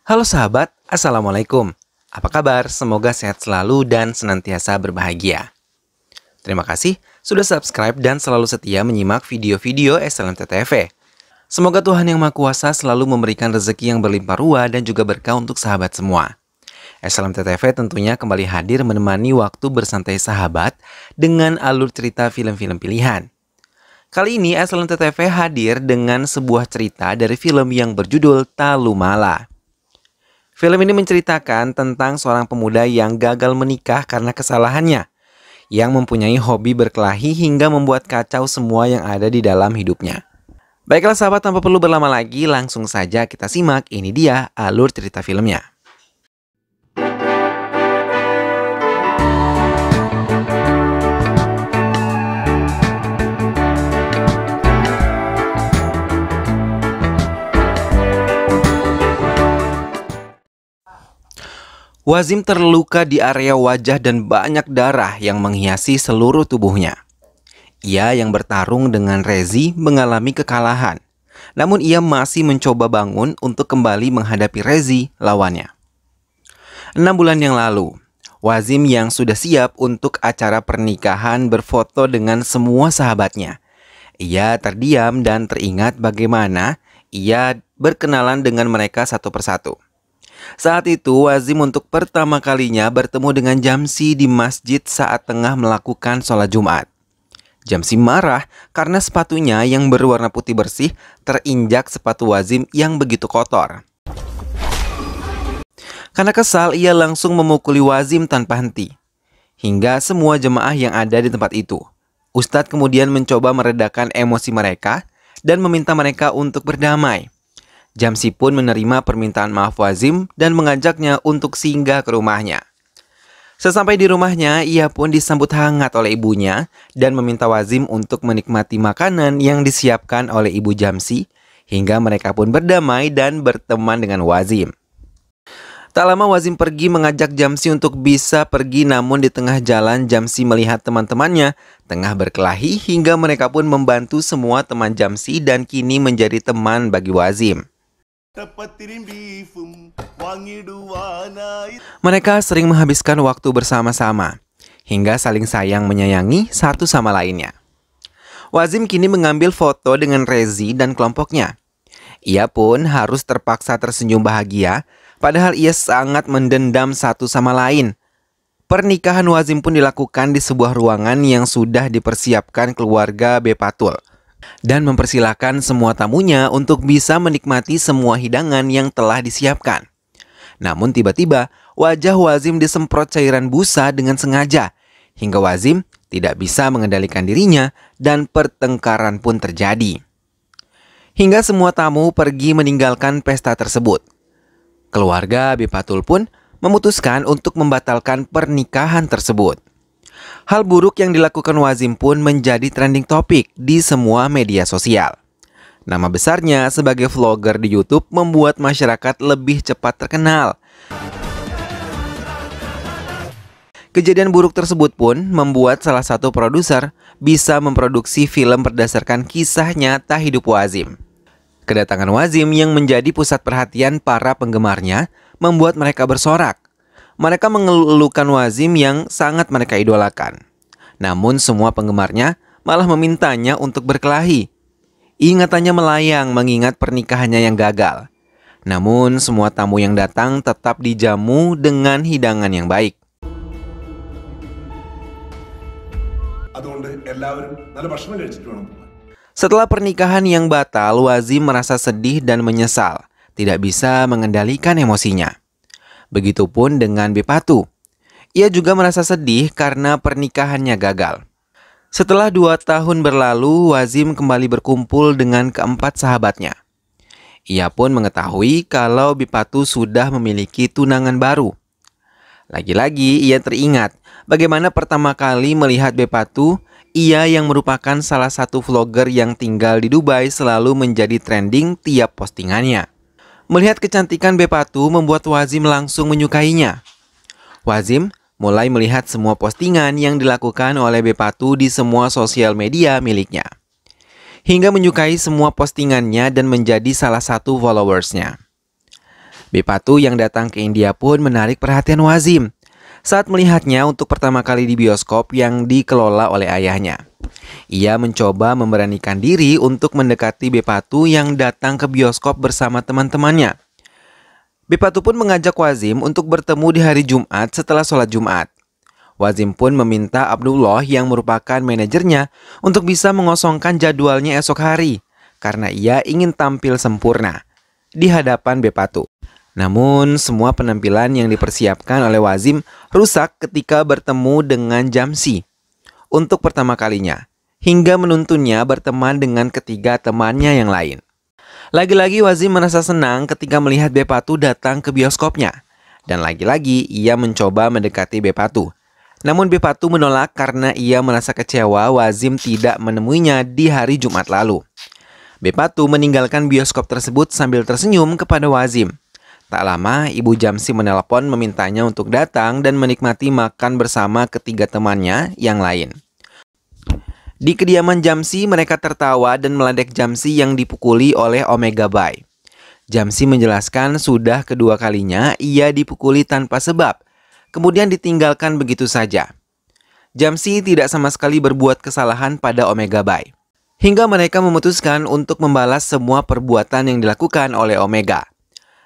Halo sahabat, Assalamualaikum. Apa kabar? Semoga sehat selalu dan senantiasa berbahagia. Terima kasih sudah subscribe dan selalu setia menyimak video-video SLMT-TV. Semoga Tuhan Yang Maha Kuasa selalu memberikan rezeki yang berlimpah ruah dan juga berkah untuk sahabat semua. SLMT-TV tentunya kembali hadir menemani waktu bersantai sahabat dengan alur cerita film-film pilihan. Kali ini SLMT-TV hadir dengan sebuah cerita dari film yang berjudul Talumala. Film ini menceritakan tentang seorang pemuda yang gagal menikah karena kesalahannya, yang mempunyai hobi berkelahi hingga membuat kacau semua yang ada di dalam hidupnya. Baiklah sahabat, tanpa perlu berlama lagi, langsung saja kita simak. Ini dia alur cerita filmnya. Wazim terluka di area wajah dan banyak darah yang menghiasi seluruh tubuhnya. Ia yang bertarung dengan Rezi mengalami kekalahan. Namun ia masih mencoba bangun untuk kembali menghadapi Rezi lawannya. 6 bulan yang lalu, Wazim yang sudah siap untuk acara pernikahan berfoto dengan semua sahabatnya. Ia terdiam dan teringat bagaimana ia berkenalan dengan mereka satu persatu. Saat itu Wazim untuk pertama kalinya bertemu dengan Jamsi di masjid saat tengah melakukan sholat Jumat. Jamsi marah karena sepatunya yang berwarna putih bersih terinjak sepatu Wazim yang begitu kotor. Karena kesal, ia langsung memukuli Wazim tanpa henti, hingga semua jemaah yang ada di tempat itu. Ustadz kemudian mencoba meredakan emosi mereka dan meminta mereka untuk berdamai. Jamsi pun menerima permintaan maaf Wazim dan mengajaknya untuk singgah ke rumahnya. Sesampai di rumahnya, ia pun disambut hangat oleh ibunya dan meminta Wazim untuk menikmati makanan yang disiapkan oleh ibu Jamsi, hingga mereka pun berdamai dan berteman dengan Wazim. Tak lama Wazim pergi mengajak Jamsi untuk bisa pergi, namun di tengah jalan Jamsi melihat teman-temannya tengah berkelahi hingga mereka pun membantu semua teman Jamsi dan kini menjadi teman bagi Wazim. Mereka sering menghabiskan waktu bersama-sama hingga saling sayang menyayangi satu sama lainnya. Wazim kini mengambil foto dengan Rezi dan kelompoknya. Ia pun harus terpaksa tersenyum bahagia, padahal ia sangat mendendam satu sama lain. Pernikahan Wazim pun dilakukan di sebuah ruangan yang sudah dipersiapkan keluarga Bepatul, dan mempersilahkan semua tamunya untuk bisa menikmati semua hidangan yang telah disiapkan. Namun tiba-tiba wajah Wazim disemprot cairan busa dengan sengaja, hingga Wazim tidak bisa mengendalikan dirinya dan pertengkaran pun terjadi. Hingga semua tamu pergi meninggalkan pesta tersebut. Keluarga Bepatul pun memutuskan untuk membatalkan pernikahan tersebut. Hal buruk yang dilakukan Wazim pun menjadi trending topik di semua media sosial. Nama besarnya sebagai vlogger di YouTube membuat masyarakat lebih cepat terkenal. Kejadian buruk tersebut pun membuat salah satu produser bisa memproduksi film berdasarkan kisah nyata hidup Wazim. Kedatangan Wazim yang menjadi pusat perhatian para penggemarnya membuat mereka bersorak. Mereka mengeluhkan Wazim yang sangat mereka idolakan. Namun semua penggemarnya malah memintanya untuk berkelahi. Ingatannya melayang mengingat pernikahannya yang gagal. Namun semua tamu yang datang tetap dijamu dengan hidangan yang baik. Setelah pernikahan yang batal, Wazim merasa sedih dan menyesal, tidak bisa mengendalikan emosinya. Begitupun dengan Bepatu. Ia juga merasa sedih karena pernikahannya gagal. Setelah 2 tahun berlalu, Wazim kembali berkumpul dengan keempat sahabatnya. Ia pun mengetahui kalau Bepatu sudah memiliki tunangan baru. Lagi-lagi ia teringat bagaimana pertama kali melihat Bepatu, ia yang merupakan salah satu vlogger yang tinggal di Dubai selalu menjadi trending tiap postingannya. Melihat kecantikan Bepatu membuat Wazim langsung menyukainya. Wazim mulai melihat semua postingan yang dilakukan oleh Bepatu di semua sosial media miliknya, hingga menyukai semua postingannya dan menjadi salah satu followersnya. Bepatu yang datang ke India pun menarik perhatian Wazim saat melihatnya untuk pertama kali di bioskop yang dikelola oleh ayahnya. Ia mencoba memberanikan diri untuk mendekati Bepatu yang datang ke bioskop bersama teman-temannya. Bepatu pun mengajak Wazim untuk bertemu di hari Jumat setelah sholat Jumat. Wazim pun meminta Abdullah yang merupakan manajernya untuk bisa mengosongkan jadwalnya esok hari karena ia ingin tampil sempurna di hadapan Bepatu. Namun semua penampilan yang dipersiapkan oleh Wazim rusak ketika bertemu dengan Jamsi untuk pertama kalinya, hingga menuntunnya berteman dengan ketiga temannya yang lain. Lagi-lagi Wazim merasa senang ketika melihat Bepatu datang ke bioskopnya. Dan lagi-lagi ia mencoba mendekati Bepatu. Namun Bepatu menolak karena ia merasa kecewa Wazim tidak menemuinya di hari Jumat lalu. Bepatu meninggalkan bioskop tersebut sambil tersenyum kepada Wazim. Tak lama, Ibu Jamsi menelpon memintanya untuk datang dan menikmati makan bersama ketiga temannya yang lain. Di kediaman Jamsi, mereka tertawa dan meledek Jamsi yang dipukuli oleh Omega Bay. Jamsi menjelaskan sudah kedua kalinya ia dipukuli tanpa sebab, kemudian ditinggalkan begitu saja. Jamsi tidak sama sekali berbuat kesalahan pada Omega Bay. Hingga mereka memutuskan untuk membalas semua perbuatan yang dilakukan oleh Omega.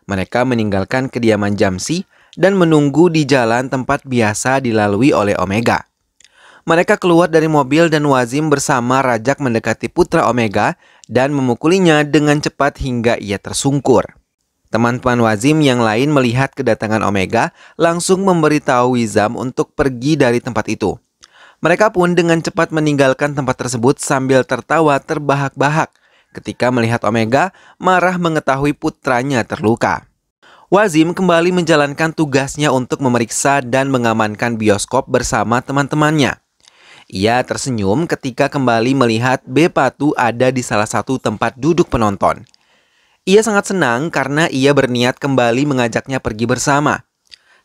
Mereka meninggalkan kediaman Jamsi dan menunggu di jalan tempat biasa dilalui oleh Omega. Mereka keluar dari mobil dan Wazim bersama Rajak mendekati putra Omega dan memukulinya dengan cepat hingga ia tersungkur. Teman-teman Wazim yang lain melihat kedatangan Omega langsung memberitahu Wizam untuk pergi dari tempat itu. Mereka pun dengan cepat meninggalkan tempat tersebut sambil tertawa terbahak-bahak ketika melihat Omega marah mengetahui putranya terluka. Wazim kembali menjalankan tugasnya untuk memeriksa dan mengamankan bioskop bersama teman-temannya. Ia tersenyum ketika kembali melihat Bepatu ada di salah satu tempat duduk penonton. Ia sangat senang karena ia berniat kembali mengajaknya pergi bersama.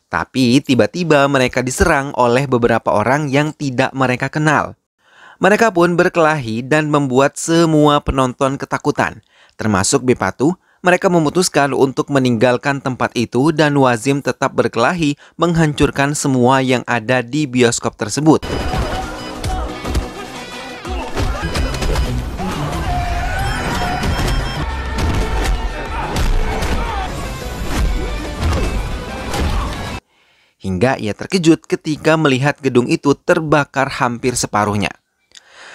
Tapi tiba-tiba mereka diserang oleh beberapa orang yang tidak mereka kenal. Mereka pun berkelahi dan membuat semua penonton ketakutan, termasuk Bepatu. Mereka memutuskan untuk meninggalkan tempat itu dan Wazim tetap berkelahi menghancurkan semua yang ada di bioskop tersebut. Hingga ia terkejut ketika melihat gedung itu terbakar hampir separuhnya.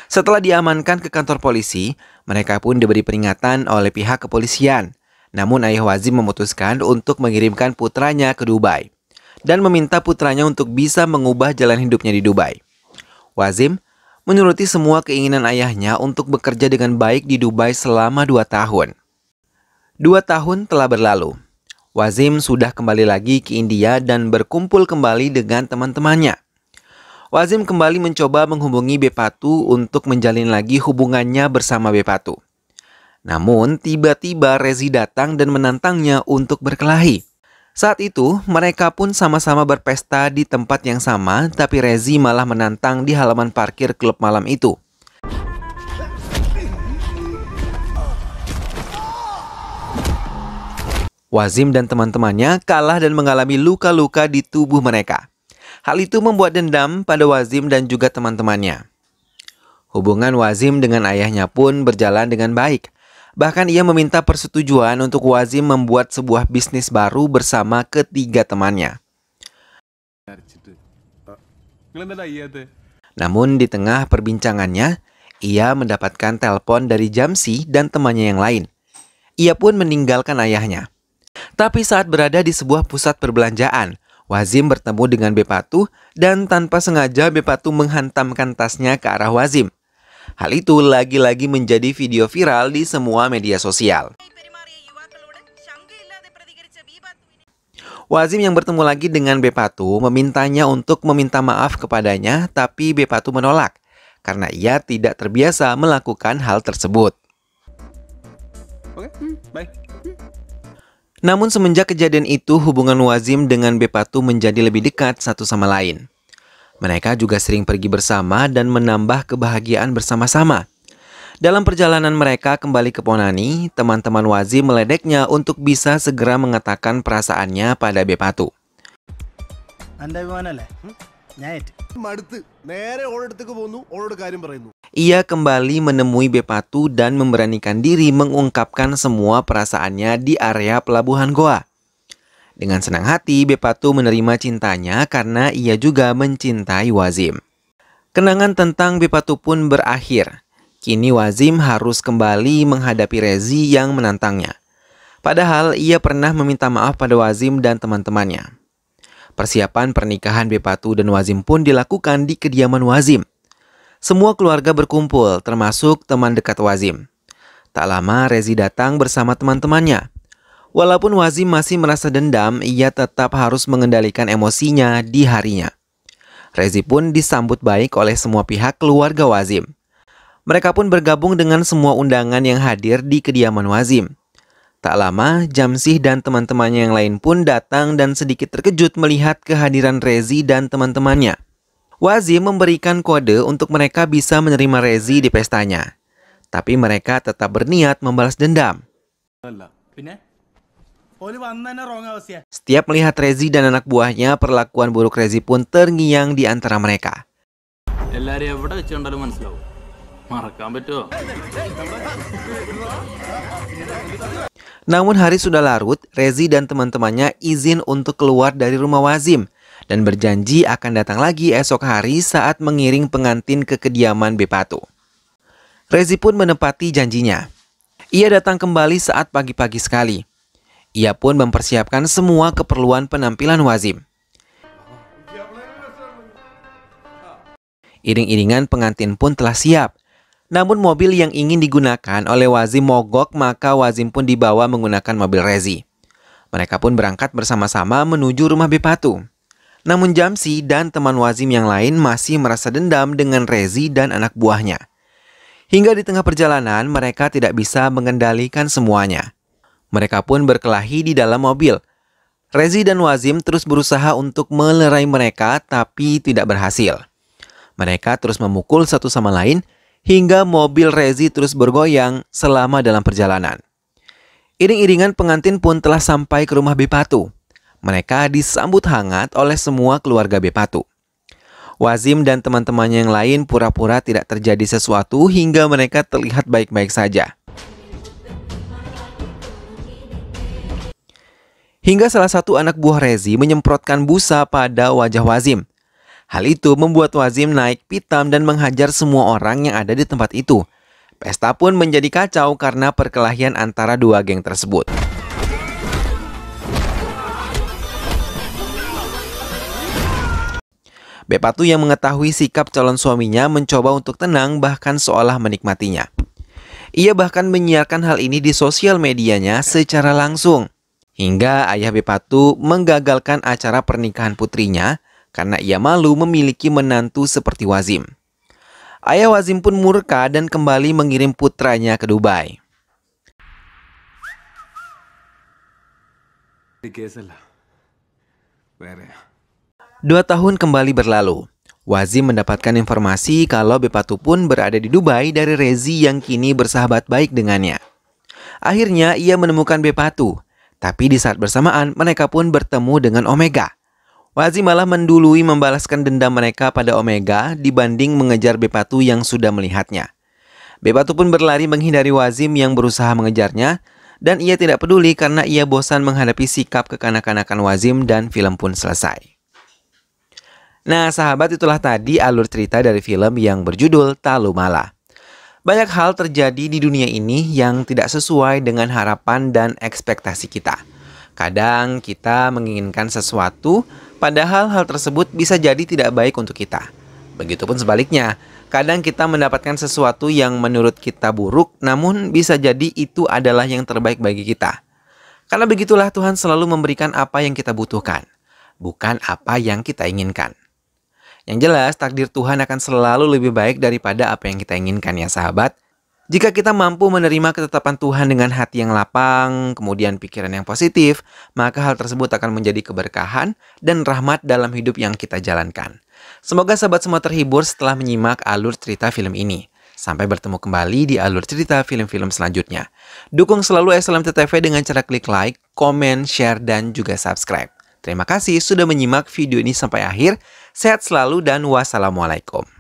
Setelah diamankan ke kantor polisi, mereka pun diberi peringatan oleh pihak kepolisian. Namun ayah Wazim memutuskan untuk mengirimkan putranya ke Dubai dan meminta putranya untuk bisa mengubah jalan hidupnya di Dubai. Wazim menuruti semua keinginan ayahnya untuk bekerja dengan baik di Dubai selama 2 tahun. 2 tahun telah berlalu. Wazim sudah kembali lagi ke India dan berkumpul kembali dengan teman-temannya. Wazim kembali mencoba menghubungi Bepatu untuk menjalin lagi hubungannya bersama Bepatu. Namun tiba-tiba Rezi datang dan menantangnya untuk berkelahi. Saat itu mereka pun sama-sama berpesta di tempat yang sama, tapi Rezi malah menantang di halaman parkir klub malam itu. Wazim dan teman-temannya kalah dan mengalami luka-luka di tubuh mereka. Hal itu membuat dendam pada Wazim dan juga teman-temannya. Hubungan Wazim dengan ayahnya pun berjalan dengan baik. Bahkan ia meminta persetujuan untuk Wazim membuat sebuah bisnis baru bersama ketiga temannya. Namun di tengah perbincangannya, ia mendapatkan telepon dari Jamsi dan temannya yang lain. Ia pun meninggalkan ayahnya. Tapi saat berada di sebuah pusat perbelanjaan, Wazim bertemu dengan Bepatu dan tanpa sengaja Bepatu menghantamkan tasnya ke arah Wazim. Hal itu lagi-lagi menjadi video viral di semua media sosial. Wazim yang bertemu lagi dengan Bepatu memintanya untuk meminta maaf kepadanya, tapi Bepatu menolak karena ia tidak terbiasa melakukan hal tersebut. Oke, bye. Namun semenjak kejadian itu, hubungan Wazim dengan Bepatu menjadi lebih dekat satu sama lain. Mereka juga sering pergi bersama dan menambah kebahagiaan bersama-sama. Dalam perjalanan mereka kembali ke Ponani, teman-teman Wazim meledeknya untuk bisa segera mengatakan perasaannya pada Bepatu. Ia kembali menemui Bepatu dan memberanikan diri mengungkapkan semua perasaannya di area pelabuhan Goa. Dengan senang hati, Bepatu menerima cintanya karena ia juga mencintai Wazim. Kenangan tentang Bepatu pun berakhir. Kini Wazim harus kembali menghadapi Rezi yang menantangnya. Padahal ia pernah meminta maaf pada Wazim dan teman-temannya. Persiapan pernikahan Bepatu dan Wazim pun dilakukan di kediaman Wazim. Semua keluarga berkumpul, termasuk teman dekat Wazim. Tak lama Rezi datang bersama teman-temannya. Walaupun Wazim masih merasa dendam, ia tetap harus mengendalikan emosinya di harinya. Rezi pun disambut baik oleh semua pihak keluarga Wazim. Mereka pun bergabung dengan semua undangan yang hadir di kediaman Wazim. Tak lama, Jamsih dan teman-temannya yang lain pun datang dan sedikit terkejut melihat kehadiran Rezi dan teman-temannya. Wazim memberikan kode untuk mereka bisa menerima Rezi di pestanya. Tapi mereka tetap berniat membalas dendam. Setiap melihat Rezi dan anak buahnya, perlakuan buruk Rezi pun terngiang di antara mereka. Namun hari sudah larut, Rezi dan teman-temannya izin untuk keluar dari rumah Wazim dan berjanji akan datang lagi esok hari saat mengiring pengantin ke kediaman Bepatu. Rezi pun menepati janjinya. Ia datang kembali saat pagi-pagi sekali. Ia pun mempersiapkan semua keperluan penampilan Wazim. Iring-iringan pengantin pun telah siap. Namun mobil yang ingin digunakan oleh Wazim mogok, maka Wazim pun dibawa menggunakan mobil Rezi. Mereka pun berangkat bersama-sama menuju rumah Bepatu. Namun Jamsi dan teman Wazim yang lain masih merasa dendam dengan Rezi dan anak buahnya. Hingga di tengah perjalanan mereka tidak bisa mengendalikan semuanya. Mereka pun berkelahi di dalam mobil. Rezi dan Wazim terus berusaha untuk melerai mereka tapi tidak berhasil. Mereka terus memukul satu sama lain hingga mobil Rezi terus bergoyang selama dalam perjalanan. Iring-iringan pengantin pun telah sampai ke rumah Bepatu. Mereka disambut hangat oleh semua keluarga Bepatu. Wazim dan teman-temannya yang lain pura-pura tidak terjadi sesuatu hingga mereka terlihat baik-baik saja. Hingga salah satu anak buah Rezi menyemprotkan busa pada wajah Wazim. Hal itu membuat Wazim naik pitam dan menghajar semua orang yang ada di tempat itu. Pesta pun menjadi kacau karena perkelahian antara dua geng tersebut. Bepatu yang mengetahui sikap calon suaminya mencoba untuk tenang bahkan seolah menikmatinya. Ia bahkan menyiarkan hal ini di sosial medianya secara langsung. Hingga ayah Bepatu menggagalkan acara pernikahan putrinya karena ia malu memiliki menantu seperti Wazim. Ayah Wazim pun murka dan kembali mengirim putranya ke Dubai. Dua tahun kembali berlalu. Wazim mendapatkan informasi kalau Bepatu pun berada di Dubai dari Rezi yang kini bersahabat baik dengannya. Akhirnya ia menemukan Bepatu, tapi di saat bersamaan mereka pun bertemu dengan Omega. Wazim malah mendului membalaskan dendam mereka pada Omega dibanding mengejar Bepatu yang sudah melihatnya. Bepatu pun berlari menghindari Wazim yang berusaha mengejarnya, dan ia tidak peduli karena ia bosan menghadapi sikap kekanak-kanakan Wazim dan film pun selesai. Nah sahabat, itulah tadi alur cerita dari film yang berjudul Talumala. Banyak hal terjadi di dunia ini yang tidak sesuai dengan harapan dan ekspektasi kita. Kadang kita menginginkan sesuatu, padahal hal tersebut bisa jadi tidak baik untuk kita. Begitupun sebaliknya, kadang kita mendapatkan sesuatu yang menurut kita buruk, namun bisa jadi itu adalah yang terbaik bagi kita. Karena begitulah Tuhan selalu memberikan apa yang kita butuhkan, bukan apa yang kita inginkan. Yang jelas, takdir Tuhan akan selalu lebih baik daripada apa yang kita inginkan ya sahabat. Jika kita mampu menerima ketetapan Tuhan dengan hati yang lapang, kemudian pikiran yang positif, maka hal tersebut akan menjadi keberkahan dan rahmat dalam hidup yang kita jalankan. Semoga sahabat semua terhibur setelah menyimak alur cerita film ini. Sampai bertemu kembali di alur cerita film-film selanjutnya. Dukung selalu SLMT TV dengan cara klik like, komen, share, dan juga subscribe. Terima kasih sudah menyimak video ini sampai akhir. Sehat selalu dan wassalamualaikum.